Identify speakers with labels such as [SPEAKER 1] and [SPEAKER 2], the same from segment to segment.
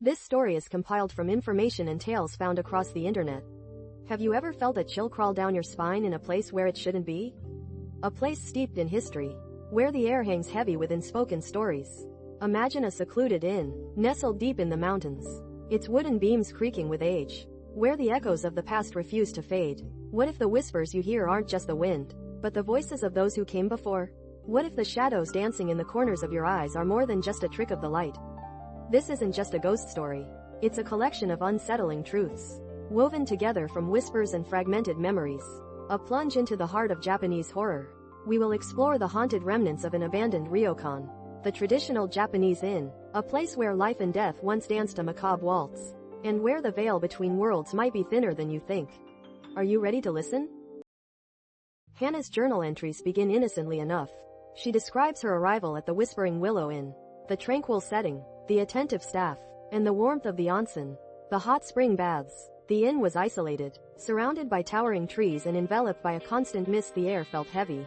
[SPEAKER 1] This story is compiled from information and tales found across the internet. Have you ever felt a chill crawl down your spine in a place where it shouldn't be? A place steeped in history, where the air hangs heavy with unspoken stories. Imagine a secluded inn, nestled deep in the mountains, its wooden beams creaking with age, where the echoes of the past refuse to fade. What if the whispers you hear aren't just the wind, but the voices of those who came before? What if the shadows dancing in the corners of your eyes are more than just a trick of the light? This isn't just a ghost story. It's a collection of unsettling truths, woven together from whispers and fragmented memories. A plunge into the heart of Japanese horror. We will explore the haunted remnants of an abandoned ryokan, the traditional Japanese inn, a place where life and death once danced a macabre waltz, and where the veil between worlds might be thinner than you think. Are you ready to listen? Hana's journal entries begin innocently enough. She describes her arrival at the Whispering Willow Inn, the tranquil setting, the attentive staff, and the warmth of the onsen, the hot spring baths. The inn was isolated, surrounded by towering trees and enveloped by a constant mist. The air felt heavy,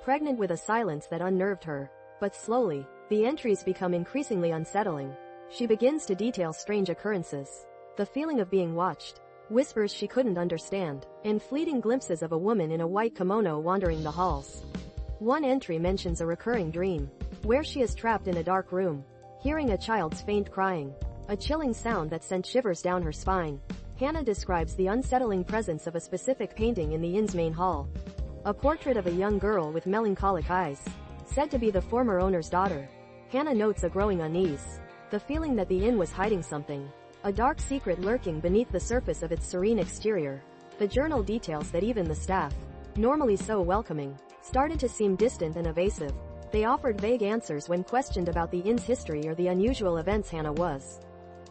[SPEAKER 1] pregnant with a silence that unnerved her. But slowly, the entries become increasingly unsettling. She begins to detail strange occurrences, the feeling of being watched, whispers she couldn't understand, and fleeting glimpses of a woman in a white kimono wandering the halls. One entry mentions a recurring dream, where she is trapped in a dark room, hearing a child's faint crying, a chilling sound that sent shivers down her spine. Hana describes the unsettling presence of a specific painting in the inn's main hall, a portrait of a young girl with melancholic eyes, said to be the former owner's daughter. Hana notes a growing unease, the feeling that the inn was hiding something, a dark secret lurking beneath the surface of its serene exterior. The journal details that even the staff, normally so welcoming, started to seem distant and evasive. They offered vague answers when questioned about the inn's history or the unusual events Hana was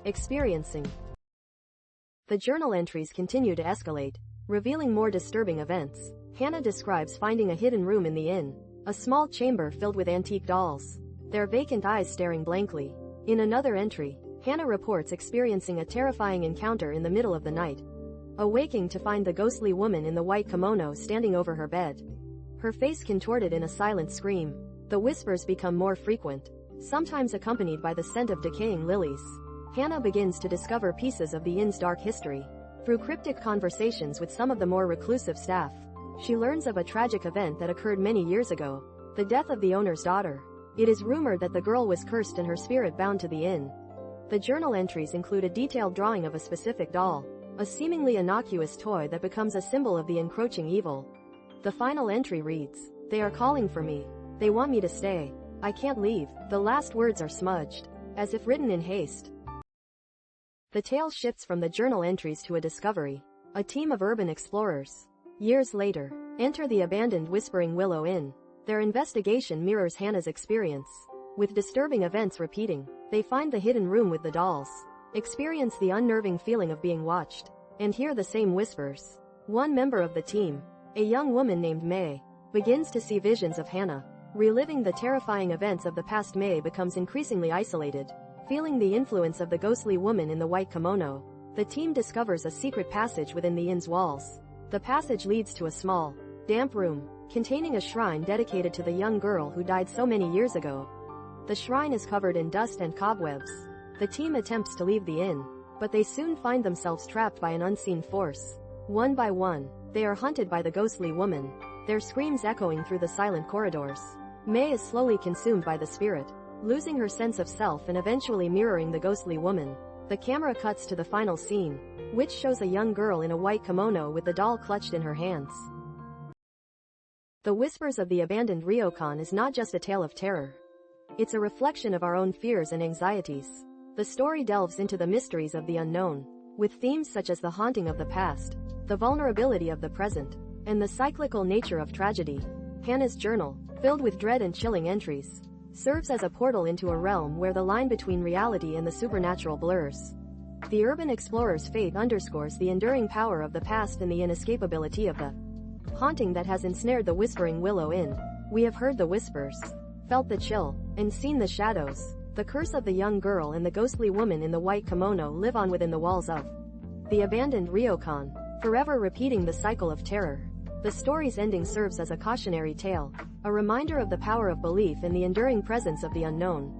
[SPEAKER 1] experiencing. The journal entries continue to escalate, revealing more disturbing events. Hana describes finding a hidden room in the inn, a small chamber filled with antique dolls, their vacant eyes staring blankly. In another entry, Hana reports experiencing a terrifying encounter in the middle of the night, awaking to find the ghostly woman in the white kimono standing over her bed, her face contorted in a silent scream. The whispers become more frequent, sometimes accompanied by the scent of decaying lilies. Hana begins to discover pieces of the inn's dark history. Through cryptic conversations with some of the more reclusive staff, she learns of a tragic event that occurred many years ago, the death of the owner's daughter. It is rumored that the girl was cursed and her spirit bound to the inn. The journal entries include a detailed drawing of a specific doll, a seemingly innocuous toy that becomes a symbol of the encroaching evil. The final entry reads, "They are calling for me. They want me to stay. I can't leave." The last words are smudged, as if written in haste. The tale shifts from the journal entries to a discovery. A team of urban explorers, years later, enter the abandoned Whispering Willow Inn. Their investigation mirrors Hana's experience. With disturbing events repeating, they find the hidden room with the dolls, experience the unnerving feeling of being watched, and hear the same whispers. One member of the team, a young woman named May, begins to see visions of Hana. Reliving the terrifying events of the past, May becomes increasingly isolated, feeling the influence of the ghostly woman in the white kimono. The team discovers a secret passage within the inn's walls. The passage leads to a small, damp room, containing a shrine dedicated to the young girl who died so many years ago. The shrine is covered in dust and cobwebs. The team attempts to leave the inn, but they soon find themselves trapped by an unseen force. One by one, they are hunted by the ghostly woman, their screams echoing through the silent corridors. May is slowly consumed by the spirit, losing her sense of self and eventually mirroring the ghostly woman. The camera cuts to the final scene, which shows a young girl in a white kimono with the doll clutched in her hands. The Whispers of the Abandoned Ryokan is not just a tale of terror. It's a reflection of our own fears and anxieties. The story delves into the mysteries of the unknown, with themes such as the haunting of the past, the vulnerability of the present, and the cyclical nature of tragedy. Hana's journal, filled with dread and chilling entries, serves as a portal into a realm where the line between reality and the supernatural blurs. The urban explorer's fate underscores the enduring power of the past and the inescapability of the haunting that has ensnared the Whispering Willow Inn. We have heard the whispers, felt the chill, and seen the shadows. The curse of the young girl and the ghostly woman in the white kimono live on within the walls of the abandoned ryokan, forever repeating the cycle of terror. The story's ending serves as a cautionary tale, a reminder of the power of belief and the enduring presence of the unknown.